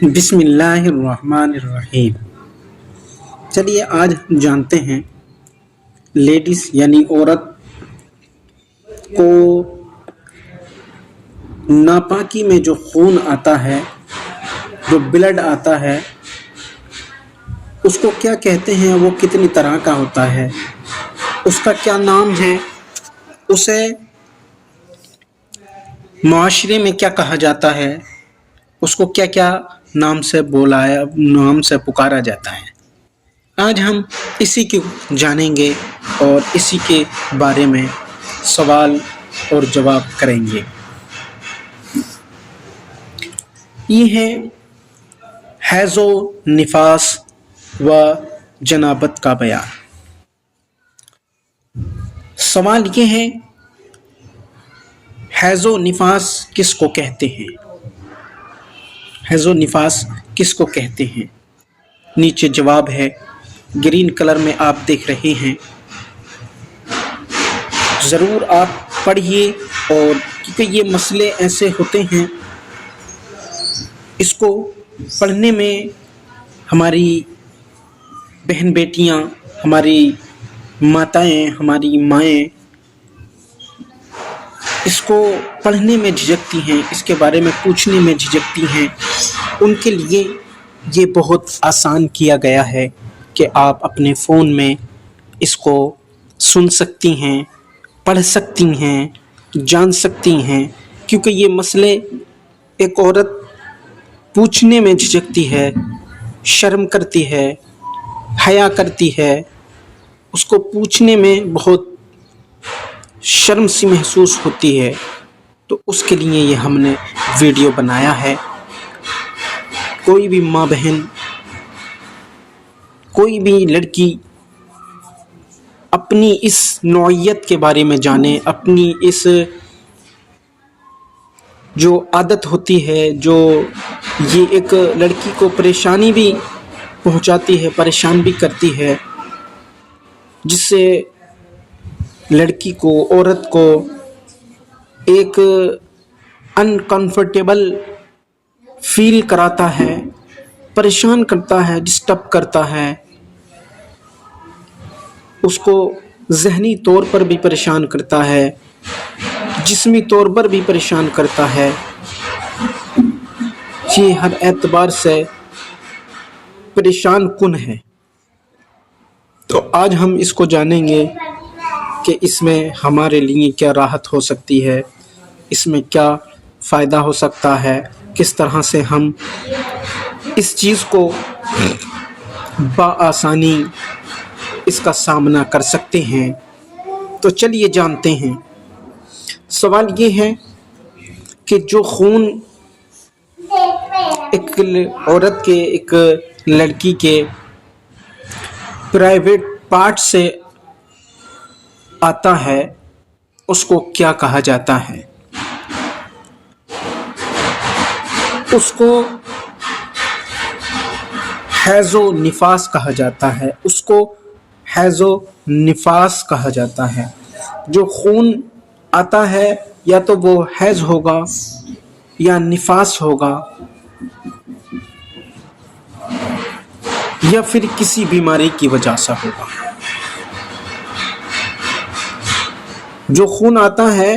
بسم اللہ الرحمن الرحیم۔ چلیے آج ہم جانتے ہیں لیڈیز یعنی عورت کو ناپاکی میں جو خون آتا ہے، جو بلڈ آتا ہے، اس کو کیا کہتے ہیں، وہ کتنی طرح کا ہوتا ہے، اس کا کیا نام ہے، اسے معاشرے میں کیا کہا جاتا ہے، اس کو کیا کیا نام سے پکارا جاتا ہے۔ آج ہم اسی کو جانیں گے اور اسی کے بارے میں سوال اور جواب کریں گے۔ یہ ہے حیض و نفاس و جنابت کا بیان۔ سوال یہ ہے، حیض و نفاس کس کو کہتے ہیں؟ حیض و نفاس کس کو کہتے ہیں؟ نیچے جواب ہے، گرین کلر میں آپ دیکھ رہے ہیں، ضرور آپ پڑھیے، اور کیونکہ یہ مسئلے ایسے ہوتے ہیں، اس کو پڑھنے میں ہماری بہن بیٹیاں، ہماری ماتائیں، ہماری مائیں اس کو پڑھنے میں جھجکتی ہیں، اس کے بارے میں پوچھنے میں جھجکتی ہیں۔ ان کے لیے یہ بہت آسان کیا گیا ہے کہ آپ اپنے فون میں اس کو سن سکتی ہیں، پڑھ سکتی ہیں، جان سکتی ہیں، کیونکہ یہ مسئلے ایک عورت پوچھنے میں جھجکتی ہے، شرم کرتی ہے، حیا کرتی ہے، اس کو پوچھنے میں بہت شرم سی محسوس ہوتی ہے، تو اس کے لیے یہ ہم نے ویڈیو بنایا ہے۔ کوئی بھی ماں بہن، کوئی بھی لڑکی اپنی اس نوعیت کے بارے میں جانے، اپنی اس جو عادت ہوتی ہے، جو یہ ایک لڑکی کو پریشانی بھی پہنچاتی ہے، پریشان بھی کرتی ہے، جس سے لڑکی کو، عورت کو ایک انکمفرٹیبل فیل کراتا ہے، پریشان کرتا ہے، ڈسٹرب کرتا ہے، اس کو ذہنی طور پر بھی پریشان کرتا ہے، جسمی طور پر بھی پریشان کرتا ہے، یہ ہر اعتبار سے پریشان کن ہے۔ تو آج ہم اس کو جانیں گے کہ اس میں ہمارے لیے کیا راحت ہو سکتی ہے، اس میں کیا فائدہ ہو سکتا ہے، کس طرح سے ہم اس چیز کو بآسانی اس کا سامنا کر سکتے ہیں۔ تو چلیے جانتے ہیں۔ سوال یہ ہے کہ جو خون ایک عورت کے، ایک لڑکی کے پرائیویٹ پارٹ سے آتا ہے، اس کو کیا کہا جاتا ہے؟ اس کو حیض و نفاس کہا جاتا ہے، اس کو حیض و نفاس کہا جاتا ہے۔ جو خون آتا ہے، یا تو وہ حیض ہوگا یا نفاس ہوگا، یا پھر کسی بیماری کی وجہ سے ہوگا۔ جو خون آتا ہے،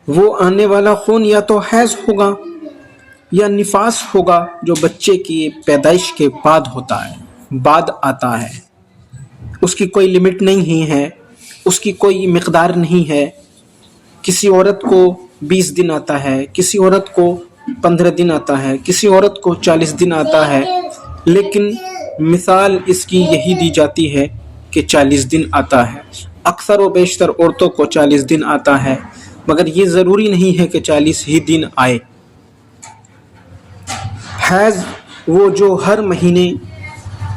وہ آنے والا خون یا تو حیض ہوگا یا نفاس ہوگا، جو بچے کی پیدائش کے بعد ہوتا ہے، بعد آتا ہے۔ اس کی کوئی لمٹ نہیں ہے، اس کی کوئی مقدار نہیں ہے۔ کسی عورت کو 20 دن آتا ہے، کسی عورت کو 15 دن آتا ہے، کسی عورت کو 40 دن آتا ہے، لیکن مثال اس کی یہی دی جاتی ہے کہ 40 دن آتا ہے۔ اکثر و بیشتر عورتوں کو 40 دن آتا ہے، مگر یہ ضروری نہیں ہے کہ 40 ہی دن آئے۔ حیض وہ جو ہر مہینے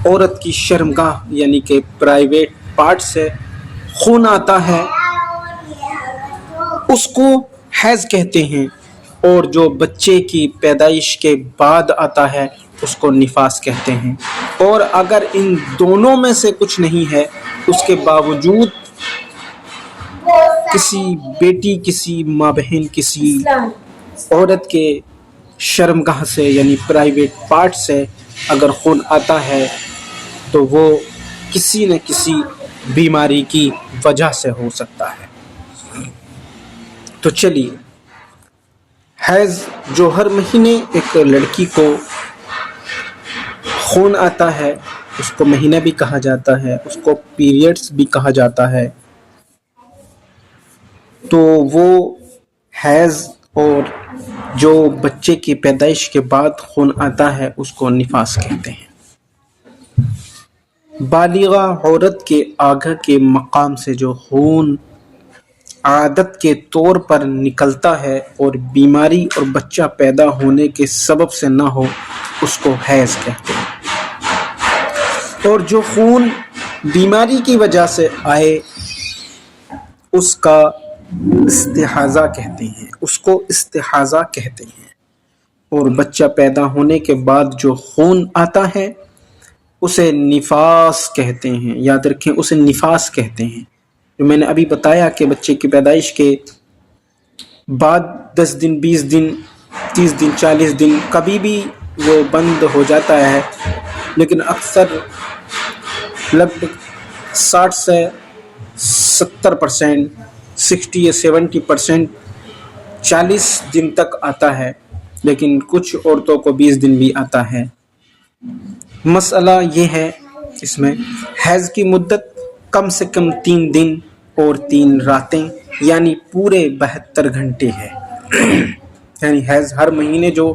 عورت کی شرمگاہ یعنی کہ پرائیویٹ پارٹ سے خون آتا ہے، اس کو حیض کہتے ہیں، اور جو بچے کی پیدائش کے بعد آتا ہے، اس کو نفاس کہتے ہیں۔ اور اگر ان دونوں میں سے کچھ نہیں ہے، اس کے باوجود کسی بیٹی، کسی ماں بہن، کسی عورت کے شرمگاہ سے یعنی پرائیویٹ پارٹ سے اگر خون آتا ہے تو وہ کسی نہ کسی بیماری کی وجہ سے ہو سکتا ہے۔ تو چلیے، حیض جو ہر مہینے ایک لڑکی کو خون آتا ہے، اس کو مہینہ بھی کہا جاتا ہے، اس کو پیریڈز بھی کہا جاتا ہے، تو وہ حیض اور جو بچے کی پیدائش کے بعد خون آتا ہے اس کو نفاس کہتے ہیں۔ بالغہ عورت کے آگے کے مقام سے جو خون عادت کے طور پر نکلتا ہے اور بیماری اور بچہ پیدا ہونے کے سبب سے نہ ہو، اس کو حیض کہتے ہیں۔ اور جو خون بیماری کی وجہ سے آئے اس کا استحاضہ کہتے ہیں، اس کو استحاضہ کہتے ہیں۔ اور بچہ پیدا ہونے کے بعد جو خون آتا ہے اسے نفاس کہتے ہیں، یاد رکھیں اسے نفاس کہتے ہیں۔ جو میں نے ابھی بتایا کہ بچے کی پیدائش کے بعد 10 دن 20 دن 30 دن 40 دن کبھی بھی وہ بند ہو جاتا ہے، لیکن اکثر لگ بھگ 60 سے 70%، 60 یا 70% 40 دن تک آتا ہے، لیکن کچھ عورتوں کو 20 دن بھی آتا ہے۔ مسئلہ یہ ہے اس میں حیض کی مدت کم سے کم 3 دن اور 3 راتیں یعنی پورے 72 گھنٹے ہے۔ یعنی حیض ہر مہینے جو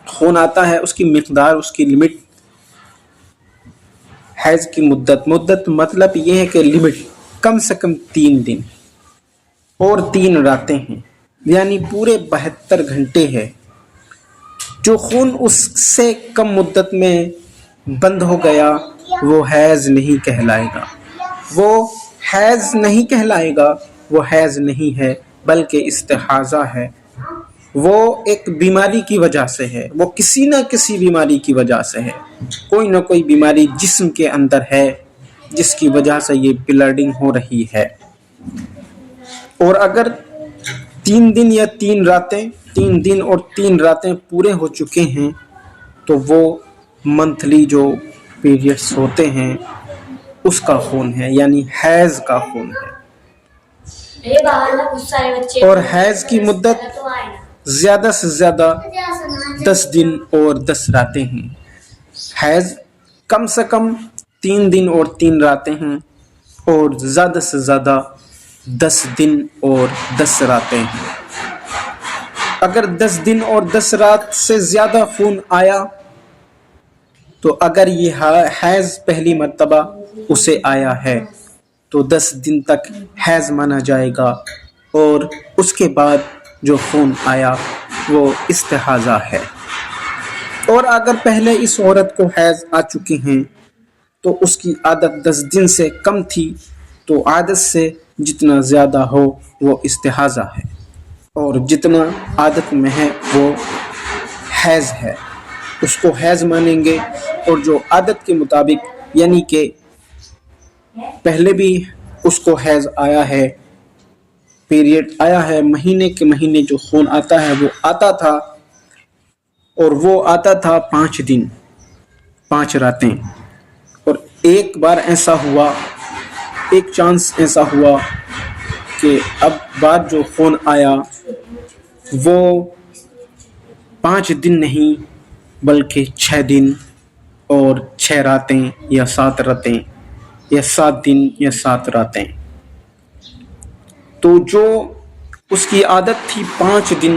خون آتا ہے اس کی مقدار، اس کی لمٹ، حیض کی مدت مطلب یہ ہے کہ لمٹ کم سے کم 3 دن اور 3 راتیں ہیں، یعنی پورے 72 گھنٹے ہے۔ جو خون اس سے کم مدت میں بند ہو گیا وہ حیض نہیں کہلائے گا، وہ حیض نہیں کہلائے گا، وہ حیض نہیں ہے بلکہ استحاضہ ہے۔ وہ ایک بیماری کی وجہ سے ہے، وہ کسی نہ کسی بیماری کی وجہ سے ہے، کوئی نہ کوئی بیماری جسم کے اندر ہے جس کی وجہ سے یہ بلیڈنگ ہو رہی ہے۔ اور اگر 3 دن یا 3 راتیں 3 دن اور 3 راتیں پورے ہو چکے ہیں تو وہ منتھلی جو پیریڈز ہوتے ہیں اس کا خون ہے، یعنی حیض کا خون ہے۔ اور حیض کی مدت زیادہ سے زیادہ 10 دن اور 10 راتیں ہیں۔ حیض کم سے کم 3 دن اور 3 راتیں ہیں اور زیادہ سے زیادہ 10 دن اور 10 راتیں ہیں۔ اگر 10 دن اور 10 رات سے زیادہ خون آیا تو اگر یہ حیض پہلی مرتبہ اسے آیا ہے تو 10 دن تک حیض مانا جائے گا، اور اس کے بعد جو خون آیا وہ استحاضہ ہے۔ اور اگر پہلے اس عورت کو حیض آ چکے ہیں تو اس کی عادت 10 دن سے کم تھی تو عادت سے جتنا زیادہ ہو وہ استحاضہ ہے، اور جتنا عادت میں ہے وہ حیض ہے، اس کو حیض مانیں گے۔ اور جو عادت کے مطابق یعنی کہ پہلے بھی اس کو حیض آیا ہے، پیریڈ آیا ہے، مہینے کے مہینے جو خون آتا ہے وہ آتا تھا، اور وہ آتا تھا 5 دن 5 راتیں۔ اور ایک بار ایسا ہوا، ایک چانس ایسا ہوا کہ اب بار جو خون آیا وہ 5 دن نہیں بلکہ 6 دن اور 6 راتیں یا 7 راتیں یا 7 دن یا 7 راتیں۔ تو جو اس کی عادت تھی 5 دن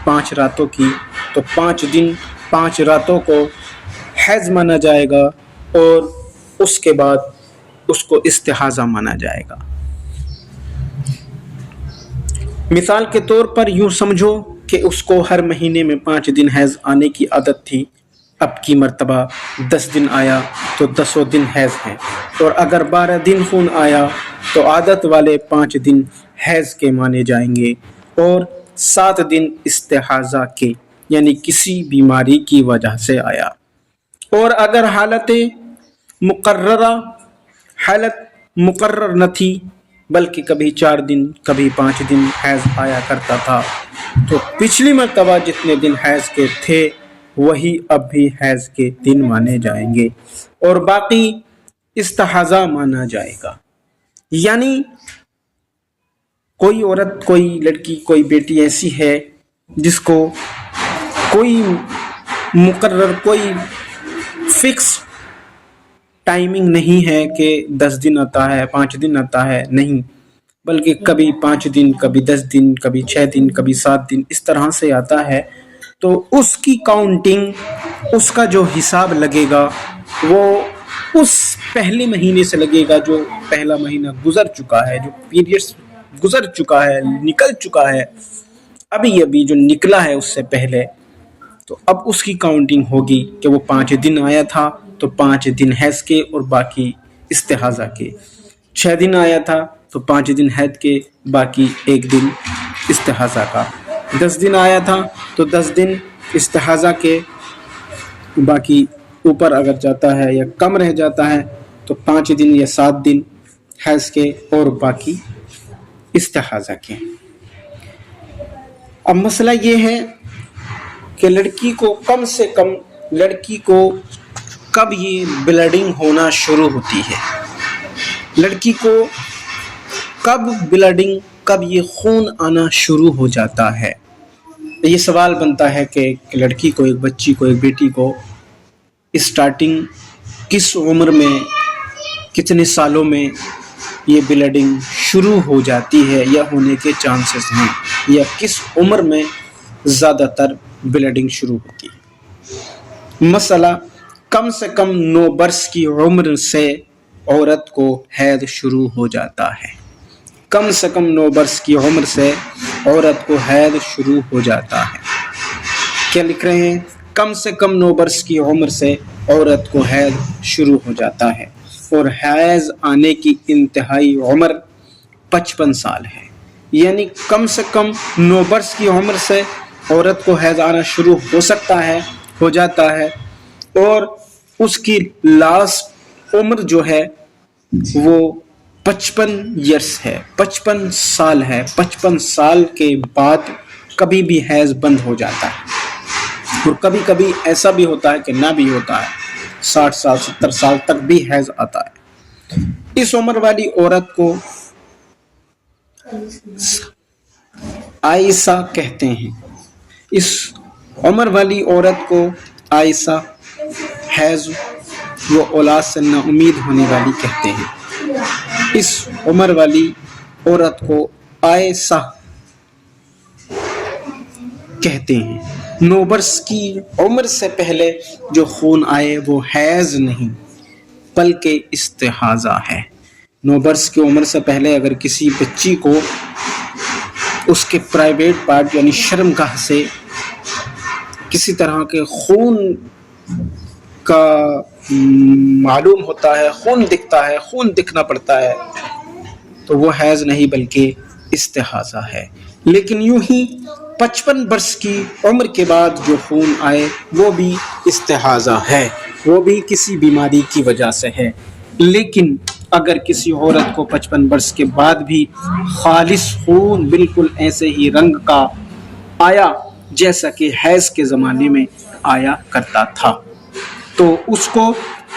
5 راتوں کی، تو 5 دن 5 راتوں کو حیض مانا جائے گا، اور اس کے بعد اس کو استحاضہ مانا جائے گا۔ مثال کے طور پر یوں سمجھو کہ اس کو ہر مہینے میں 5 دن حیض آنے کی عادت تھی، اب کی مرتبہ 10 دن آیا تو 10 دن حیض ہیں، اور اگر 12 دن خون آیا تو عادت والے 5 دن حیض کے مانے جائیں گے اور 7 دن استحاضہ کے، یعنی کسی بیماری کی وجہ سے آیا۔ اور اگر حالت مقرر نہ تھی، بلکہ کبھی 4 دن کبھی 5 دن حیض آیا کرتا تھا، تو پچھلی مرتبہ جتنے دن حیض کے تھے وہی اب بھی حیض کے دن مانے جائیں گے اور باقی استحاضہ مانا جائے گا۔ یعنی کوئی عورت، کوئی لڑکی، کوئی بیٹی ایسی ہے جس کو کوئی مقرر، کوئی فکس ٹائمنگ نہیں ہے کہ 10 دن آتا ہے، 5 دن آتا ہے، نہیں، بلکہ کبھی 5 دن، کبھی 10 دن، کبھی 6 دن، کبھی 7 دن، اس طرح سے آتا ہے۔ تو اس کی کاؤنٹنگ، اس کا جو حساب لگے گا وہ اس پہلے مہینے سے لگے گا جو پہلا مہینہ گزر چکا ہے، جو پیریڈس گزر چکا ہے، نکل چکا ہے، ابھی جو نکلا ہے اس سے پہلے، تو اب اس کی کاؤنٹنگ ہوگی کہ وہ 5 دن آیا تھا تو 5 دن حیض کے اور باقی استحاضہ کے، 6 دن آیا تھا تو 5 دن حیض کے، باقی 1 دن استحاضہ کا، 10 دن آیا تھا تو 10 دن استحاضہ کے، باقی اوپر اگر جاتا ہے یا کم رہ جاتا ہے تو 5 دن یا 7 دن حیض کے اور باقی استحاضہ کے۔ اب مسئلہ یہ ہے کہ لڑکی کو کم سے کم، لڑکی کو کب یہ بلیڈنگ ہونا شروع ہوتی ہے، لڑکی کو کب بلیڈنگ، کب یہ خون آنا شروع ہو جاتا ہے۔ یہ سوال بنتا ہے کہ ایک لڑکی کو، ایک بچی کو، ایک بیٹی کو اسٹارٹنگ کس عمر میں، کتنے سالوں میں یہ بلیڈنگ شروع ہو جاتی ہے یا ہونے کے چانسز ہیں، یا کس عمر میں زیادہ تر بلیڈنگ شروع ہوتی ہے۔ مسئلہ کم سے کم 9 برس کی عمر سے عورت کو حیض شروع ہو جاتا ہے، کم سے کم 9 برس کی عمر سے عورت کو حیض شروع ہو جاتا ہے۔ کیا لکھ رہے ہیں؟ کم سے کم 9 برس کی عمر سے عورت کو حیض شروع ہو جاتا ہے، اور حیض آنے کی انتہائی عمر 55 سال ہے۔ یعنی کم سے کم 9 برس کی عمر سے عورت کو حیض آنا شروع ہو سکتا ہے، ہو جاتا ہے، اور اس کی لاسٹ عمر جو ہے وہ 55 ایئرس ہے، 55 سال ہے۔ 55 سال کے بعد کبھی بھی حیض بند ہو جاتا ہے، اور کبھی کبھی ایسا بھی ہوتا ہے کہ نہ بھی ہوتا ہے، 60 سال 70 سال تک بھی حیض آتا ہے۔ اس عمر والی عورت کو عائسہ کہتے ہیں، اس عمر والی عورت کو عائسہ، حیض و اولاد سے نا امید ہونے والی کہتے ہیں۔ اس عمر والی عورت کو عائسہ کہتے ہیں۔ 9 برس کی عمر سے پہلے جو خون آئے وہ حیض نہیں بلکہ استحاضہ ہے۔ 9 برس کی عمر سے پہلے اگر کسی بچی کو اس کے پرائیویٹ پارٹ یعنی شرمگاہ سے کسی طرح کے خون کا معلوم ہوتا ہے، خون دکھتا ہے، خون دکھنا پڑتا ہے، تو وہ حیض نہیں بلکہ استحاضہ ہے۔ لیکن یوں ہی 55 برس کی عمر کے بعد جو خون آئے وہ بھی استحاضہ ہے، وہ بھی کسی بیماری کی وجہ سے ہے۔ لیکن اگر کسی عورت کو 55 برس کے بعد بھی خالص خون بالکل ایسے ہی رنگ کا آیا جیسا کہ حیض کے زمانے میں آیا کرتا تھا، تو اس کو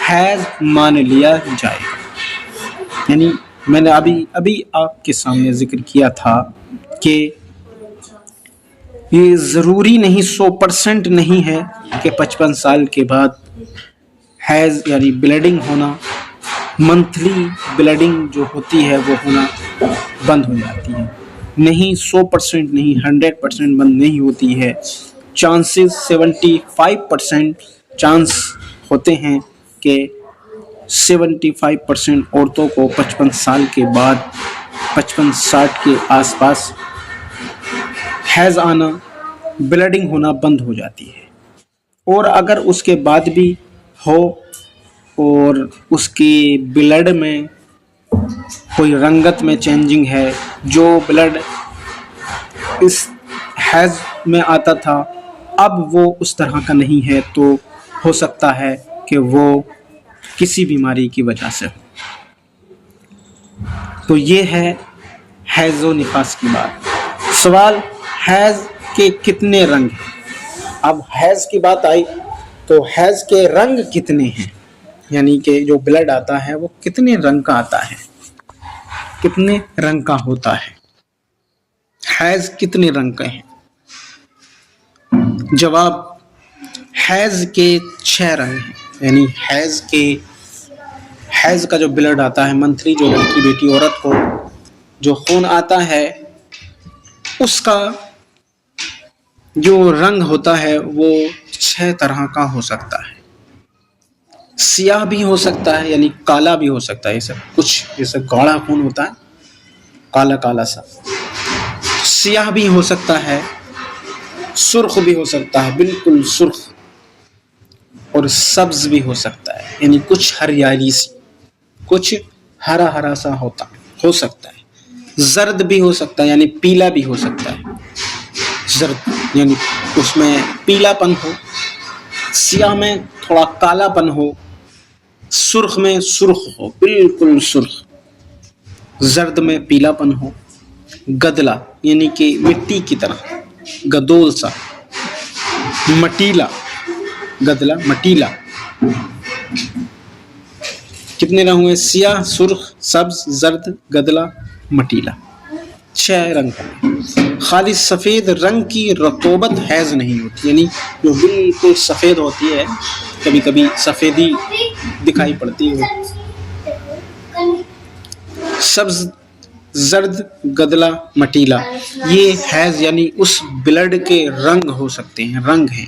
حیض مان لیا جائے گا۔ یعنی میں نے ابھی آپ کے سامنے ذکر کیا تھا کہ یہ ضروری نہیں، 100% نہیں ہے کہ 55 سال کے بعد حیض یعنی بلیڈنگ ہونا، منتھلی بلیڈنگ جو ہوتی ہے وہ ہونا بند ہو جاتی ہے۔ نہیں، 100% نہیں، 100% بند نہیں ہوتی ہے۔ چانسز 75% چانس ہوتے ہیں کہ 75% عورتوں کو 55 سال کے بعد، 55-60 کے آس پاس حیض آنا، بلیڈنگ ہونا بند ہو جاتی ہے۔ اور اگر اس کے بعد بھی ہو اور اس کی بلڈ میں کوئی رنگت میں چینجنگ ہے، جو بلڈ اس حیض میں آتا تھا اب وہ اس طرح کا نہیں ہے، تو ہو سکتا ہے کہ وہ کسی بیماری کی وجہ سے ہو۔ تو یہ ہے حیض و نفاس کی بات۔ سوال، حیض کے کتنے رنگ ہیں؟ اب حیض کی بات آئی تو حیض کے رنگ کتنے ہیں، یعنی کہ جو بلڈ آتا ہے وہ کتنے رنگ کا آتا ہے، کتنے رنگ کا ہوتا ہے، حیض کتنے رنگ کے ہیں؟ جواب، حیض کے 6 رنگ ہیں، یعنی حیض کا جو بلڈ آتا ہے، منتھلی جو لڑکی بیٹی عورت کو جو خون آتا ہے اس کا جو رنگ ہوتا ہے وہ 6 طرح کا ہو سکتا ہے۔ سیاہ بھی ہو سکتا ہے، یعنی کالا بھی ہو سکتا ہے، یہ سب کچھ جیسے گاڑھا خون ہوتا ہے کالا کالا سا، سیاہ بھی ہو سکتا ہے، سرخ بھی ہو سکتا ہے بالکل سرخ، اور سبز بھی ہو سکتا ہے، یعنی کچھ ہریالی سی، کچھ ہرا ہرا سا ہو سکتا ہے، زرد بھی ہو سکتا ہے، یعنی پیلا بھی ہو سکتا ہے، زرد یعنی اس میں پیلا پن ہو، سیاہ میں تھوڑا کالا پن ہو، سرخ میں سرخ ہو بالکل سرخ، زرد میں پیلا پن ہو، گدلا یعنی کہ مٹی کی طرح گدول سا، مٹیلا، گدلا مٹیلا، کتنے رنگ ہوئے؟ سیاہ، سرخ، سبز، زرد، گدلا، مٹیلا، 6 رنگ کا۔ خالص سفید رنگ کی رطوبت حیض نہیں ہوتی، یعنی جو بالکل سفید ہوتی ہے، کبھی کبھی سفیدی دکھائی پڑتی ہے، سبز، زرد، گدلا، مٹیلا، یہ حیض یعنی اس بلڈ کے رنگ ہو سکتے ہیں، رنگ ہیں۔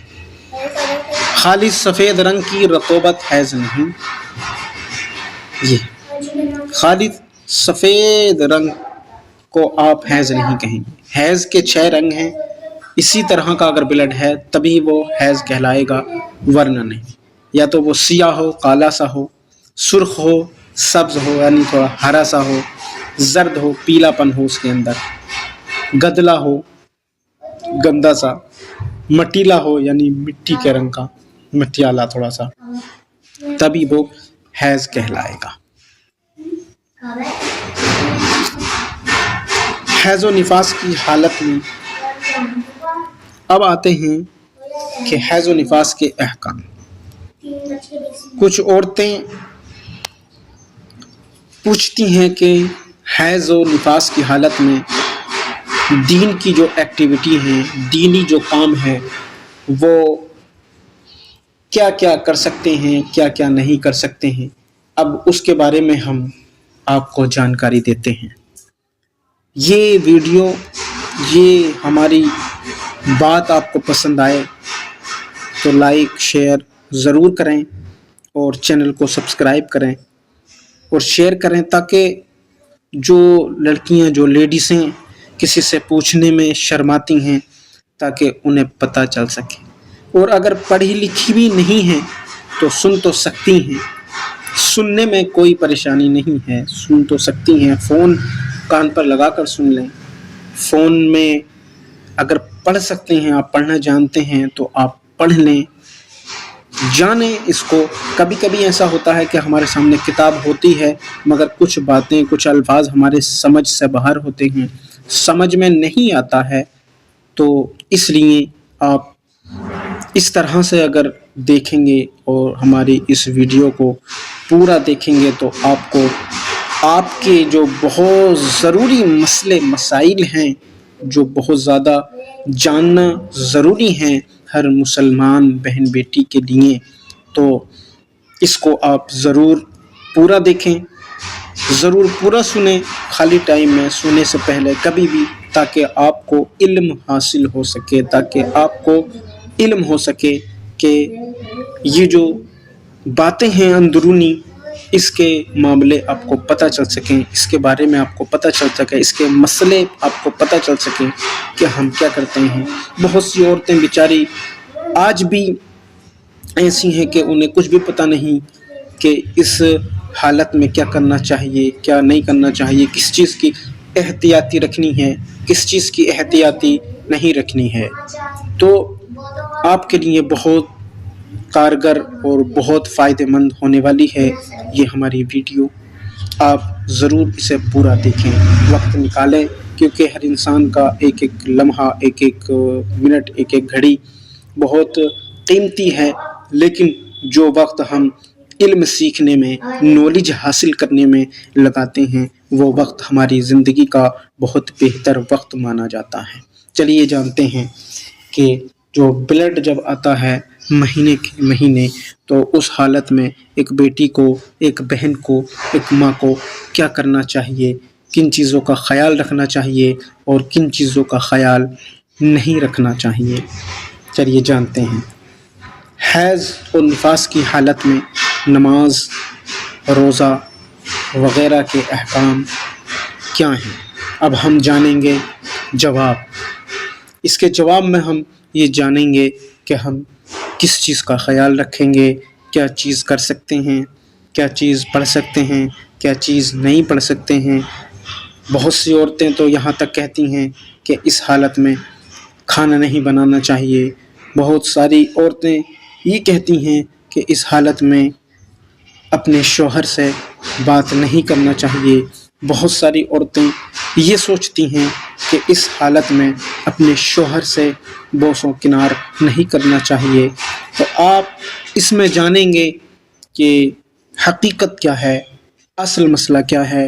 خالص سفید رنگ کی رطوبت حیض نہیں، یہ خالص سفید رنگ کو آپ حیض نہیں کہیں گے۔ حیض کے 6 رنگ ہیں، اسی طرح کا اگر بلڈ ہے تبھی وہ حیض کہلائے گا، ورنہ نہیں۔ یا تو وہ سیاہ ہو، کالا سا ہو، سرخ ہو، سبز ہو یعنی تھوڑا ہرا سا ہو، زرد ہو، پیلا پن ہو اس کے اندر، گدلا ہو، گندا سا، مٹیلا ہو یعنی مٹی کے رنگ کا، مٹیالا تھوڑا سا، تبھی وہ حیض کہلائے گا۔ حیض و نفاس کی حالت میں اب آتے ہیں کہ حیض و نفاس کے احکام۔ کچھ عورتیں پوچھتی ہیں کہ حیض و نفاس کی حالت میں دین کی جو ایکٹیویٹی ہیں، دینی جو کام ہے، وہ کیا کیا کر سکتے ہیں، کیا کیا نہیں کر سکتے ہیں۔ اب اس کے بارے میں ہم آپ کو جانکاری دیتے ہیں۔ یہ ویڈیو، یہ ہماری بات آپ کو پسند آئے تو لائک شیئر ضرور کریں، اور چینل کو سبسکرائب کریں اور شیئر کریں، تاکہ جو لڑکیاں، جو لیڈیزیں کسی سے پوچھنے میں شرماتی ہیں، تاکہ انہیں پتہ چل سکے۔ اور اگر پڑھی لکھی بھی نہیں ہیں تو سن تو سکتی ہیں، سننے میں کوئی پریشانی نہیں ہے، سن تو سکتی ہیں، فون کان پر لگا کر سن لیں۔ فون میں اگر پڑھ سکتے ہیں، آپ پڑھنا جانتے ہیں تو آپ پڑھ لیں، جانیں اس کو۔ کبھی کبھی ایسا ہوتا ہے کہ ہمارے سامنے کتاب ہوتی ہے مگر کچھ باتیں، کچھ الفاظ ہمارے سمجھ سے باہر ہوتے ہیں، سمجھ میں نہیں آتا ہے، تو اس لیے آپ اس طرح سے اگر دیکھیں گے اور ہماری اس ویڈیو کو پورا دیکھیں گے تو آپ کو آپ کے جو بہت ضروری مسئلے مسائل ہیں، جو بہت زیادہ جاننا ضروری ہیں ہر مسلمان بہن بیٹی کے لیے، تو اس کو آپ ضرور پورا دیکھیں، ضرور پورا سنیں، خالی ٹائم میں، سونے سے پہلے، کبھی بھی، تاکہ آپ کو علم حاصل ہو سکے، تاکہ آپ کو علم ہو سکے کہ یہ جو باتیں ہیں اندرونی، اس کے معاملے آپ کو پتہ چل سکیں، اس کے بارے میں آپ کو پتہ چل سکے، اس کے مسئلے آپ کو پتہ چل سکیں کہ ہم کیا کرتے ہیں۔ بہت سی عورتیں بیچاری آج بھی ایسی ہیں کہ انہیں کچھ بھی پتہ نہیں کہ اس حالت میں کیا کرنا چاہیے، کیا نہیں کرنا چاہیے، کس چیز کی احتیاطی رکھنی ہے، کس چیز کی احتیاطی نہیں رکھنی ہے۔ تو آپ کے لیے بہت کارگر اور بہت فائدہ مند ہونے والی ہے یہ ہماری ویڈیو۔ آپ ضرور اسے پورا دیکھیں، وقت نکالیں، کیونکہ ہر انسان کا ایک ایک لمحہ، ایک ایک منٹ، ایک ایک گھڑی بہت قیمتی ہے، لیکن جو وقت ہم علم سیکھنے میں، نالج حاصل کرنے میں لگاتے ہیں، وہ وقت ہماری زندگی کا بہت بہتر وقت مانا جاتا ہے۔ چلیے جانتے ہیں کہ جو بلڈ جب آتا ہے مہینے کے مہینے، تو اس حالت میں ایک بیٹی کو، ایک بہن کو، ایک ماں کو کیا کرنا چاہیے، کن چیزوں کا خیال رکھنا چاہیے اور کن چیزوں کا خیال نہیں رکھنا چاہیے، چلیے جانتے ہیں۔ حیض اور نفاس کی حالت میں نماز، روزہ وغیرہ کے احکام کیا ہیں؟ اب ہم جانیں گے جواب۔ اس کے جواب میں ہم یہ جانیں گے کہ ہم کس چیز کا خیال رکھیں گے، کیا چیز کر سکتے ہیں، کیا چیز پڑھ سکتے ہیں، کیا چیز نہیں پڑھ سکتے ہیں۔ بہت سی عورتیں تو یہاں تک کہتی ہیں کہ اس حالت میں کھانا نہیں بنانا چاہیے، بہت ساری عورتیں یہ کہتی ہیں کہ اس حالت میں اپنے شوہر سے بات نہیں کرنا چاہیے، بہت ساری عورتیں یہ سوچتی ہیں کہ اس حالت میں اپنے شوہر سے بوس و کنار نہیں کرنا چاہیے۔ تو آپ اس میں جانیں گے کہ حقیقت کیا ہے، اصل مسئلہ کیا ہے۔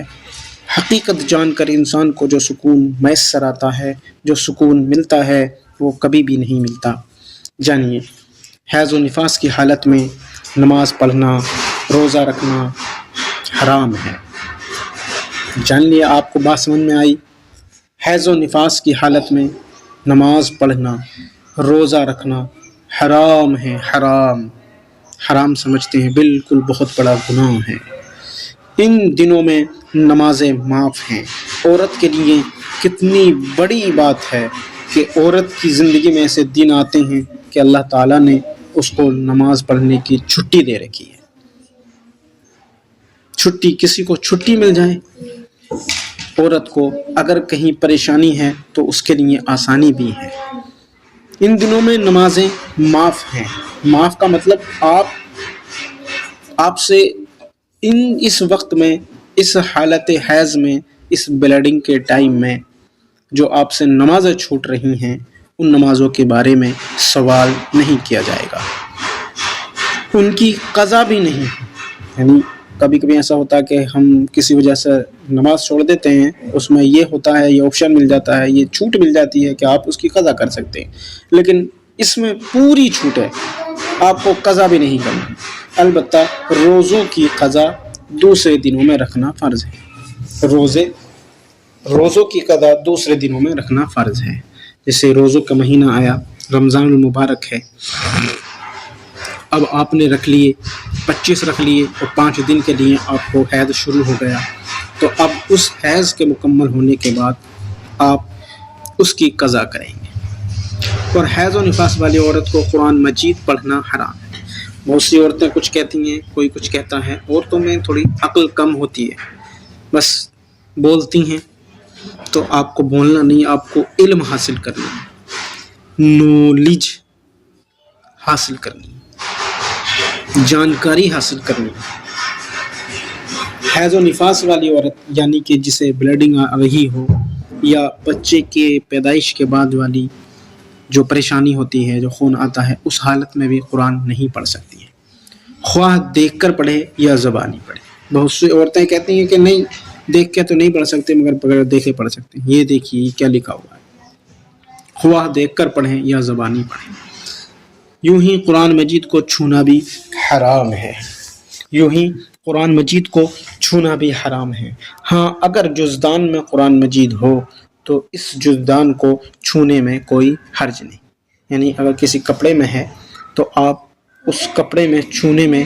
حقیقت جان کر انسان کو جو سکون میسر آتا ہے، جو سکون ملتا ہے، وہ کبھی بھی نہیں ملتا۔ جانیے، حیض و نفاس کی حالت میں نماز پڑھنا، روزہ رکھنا حرام ہے۔ جان لیے، آپ کو بات سمجھ میں آئی؟ حیض و نفاس کی حالت میں نماز پڑھنا، روزہ رکھنا حرام ہے، حرام حرام سمجھتے ہیں، بالکل بہت بڑا گناہ ہے۔ ان دنوں میں نمازیں معاف ہیں۔ عورت کے لیے کتنی بڑی بات ہے کہ عورت کی زندگی میں ایسے دن آتے ہیں کہ اللہ تعالیٰ نے اس کو نماز پڑھنے کی چھٹی دے رکھی ہے۔ چھٹی، کسی کو چھٹی مل جائے، عورت کو اگر کہیں پریشانی ہے تو اس کے لیے آسانی بھی ہے۔ ان دنوں میں نمازیں معاف ہیں۔ معاف کا مطلب آپ سے اس وقت میں، اس حالت حیض میں، اس بلیڈنگ کے ٹائم میں جو آپ سے نمازیں چھوٹ رہی ہیں، ان نمازوں کے بارے میں سوال نہیں کیا جائے گا، ان کی قضا بھی نہیں۔ یعنی کبھی کبھی ایسا ہوتا ہے کہ ہم کسی وجہ سے نماز چھوڑ دیتے ہیں، اس میں یہ ہوتا ہے، یہ آپشن مل جاتا ہے، یہ چھوٹ مل جاتی ہے کہ آپ اس کی قضا کر سکتے ہیں، لیکن اس میں پوری چھوٹ ہے، آپ کو قضا بھی نہیں کرنا۔ البتہ روزوں کی قضا دوسرے دنوں میں رکھنا فرض ہے۔ روزوں کی قضا دوسرے دنوں میں رکھنا فرض ہے۔ جیسے روزوں کا مہینہ آیا، رمضان المبارک ہے، اب آپ نے رکھ لیے 25 رکھ لیے اور 5 دن کے لیے آپ کو حیض شروع ہو گیا، تو اب اس حیض کے مکمل ہونے کے بعد آپ اس کی قضا کریں گے۔ اور حیض و نفاس والی عورت کو قرآن مجید پڑھنا حرام ہے۔ بہت سی عورتیں کچھ کہتی ہیں، کوئی کچھ کہتا ہے، عورتوں میں تھوڑی عقل کم ہوتی ہے، بس بولتی ہیں۔ تو آپ کو بولنا نہیں، آپ کو علم حاصل کرنا ہے، نالج حاصل کرنی ہے، جانکاری حاصل کرنی ہے۔ حیض و نفاس والی عورت یعنی کہ جسے بلیڈنگ آ رہی ہو یا بچے کے پیدائش کے بعد والی جو پریشانی ہوتی ہے، جو خون آتا ہے، اس حالت میں بھی قرآن نہیں پڑھ سکتی ہے، خواہ دیکھ کر پڑھے یا زبانی پڑھے۔ بہت سی عورتیں کہتی ہیں کہ نہیں، دیکھ کے تو نہیں پڑھ سکتے، مگر بغیر دیکھے پڑھ سکتے ہیں۔ یہ دیکھیے کیا لکھا ہوا ہے، خواہ دیکھ کر پڑھیں یا زبانی پڑھیں۔ یوں ہی قرآن مجید کو چھونا بھی حرام ہے، یوں ہی قرآن مجید کو چھونا بھی حرام ہے۔ ہاں، اگر جزدان میں قرآن مجید ہو تو اس جزدان کو چھونے میں کوئی حرج نہیں۔ یعنی اگر کسی کپڑے میں ہے تو آپ اس کپڑے میں چھونے میں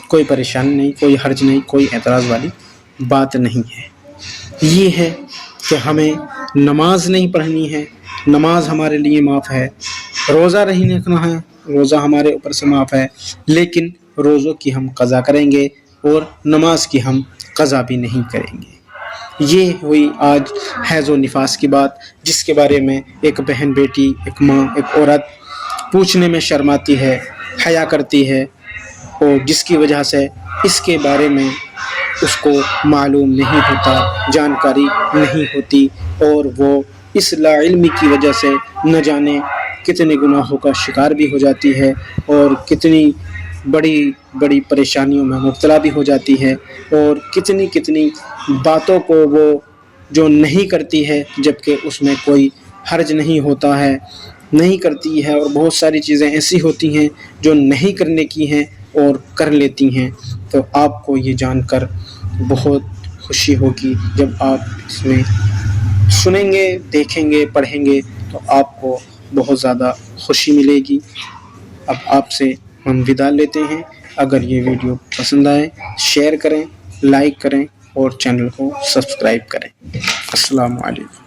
کوئی پریشانی نہیں، کوئی حرج نہیں، کوئی اعتراض والی بات نہیں ہے۔ یہ ہے کہ ہمیں نماز نہیں پڑھنی ہے، نماز ہمارے لیے معاف ہے، روزہ نہیں رکھنا ہے، روزہ ہمارے اوپر سے معاف ہے، لیکن روزوں کی ہم قضا کریں گے اور نماز کی ہم قضا بھی نہیں کریں گے۔ یہ ہوئی آج حیض و نفاس کی بات، جس کے بارے میں ایک بہن، بیٹی، ایک ماں، ایک عورت پوچھنے میں شرماتی ہے، حیا کرتی ہے، اور جس کی وجہ سے اس کے بارے میں اس کو معلوم نہیں ہوتا، جانکاری نہیں ہوتی، اور وہ اس لا علمی کی وجہ سے نہ جانے کتنے گناہوں کا شکار بھی ہو جاتی ہے اور کتنی بڑی بڑی پریشانیوں میں مبتلا بھی ہو جاتی ہے، اور کتنی کتنی باتوں کو وہ جو نہیں کرتی ہے جبکہ اس میں کوئی حرج نہیں ہوتا ہے، نہیں کرتی ہے، اور بہت ساری چیزیں ایسی ہوتی ہیں جو نہیں کرنے کی ہیں اور کر لیتی ہیں۔ تو آپ کو یہ جان کر بہت خوشی ہوگی جب آپ اس میں سنیں گے، دیکھیں گے، پڑھیں گے تو آپ کو بہت زیادہ خوشی ملے گی۔ اب آپ سے ہم ودا لیتے ہیں۔ اگر یہ ویڈیو پسند آئے شیئر کریں، لائک کریں اور چینل کو سبسکرائب کریں۔ السلام علیکم۔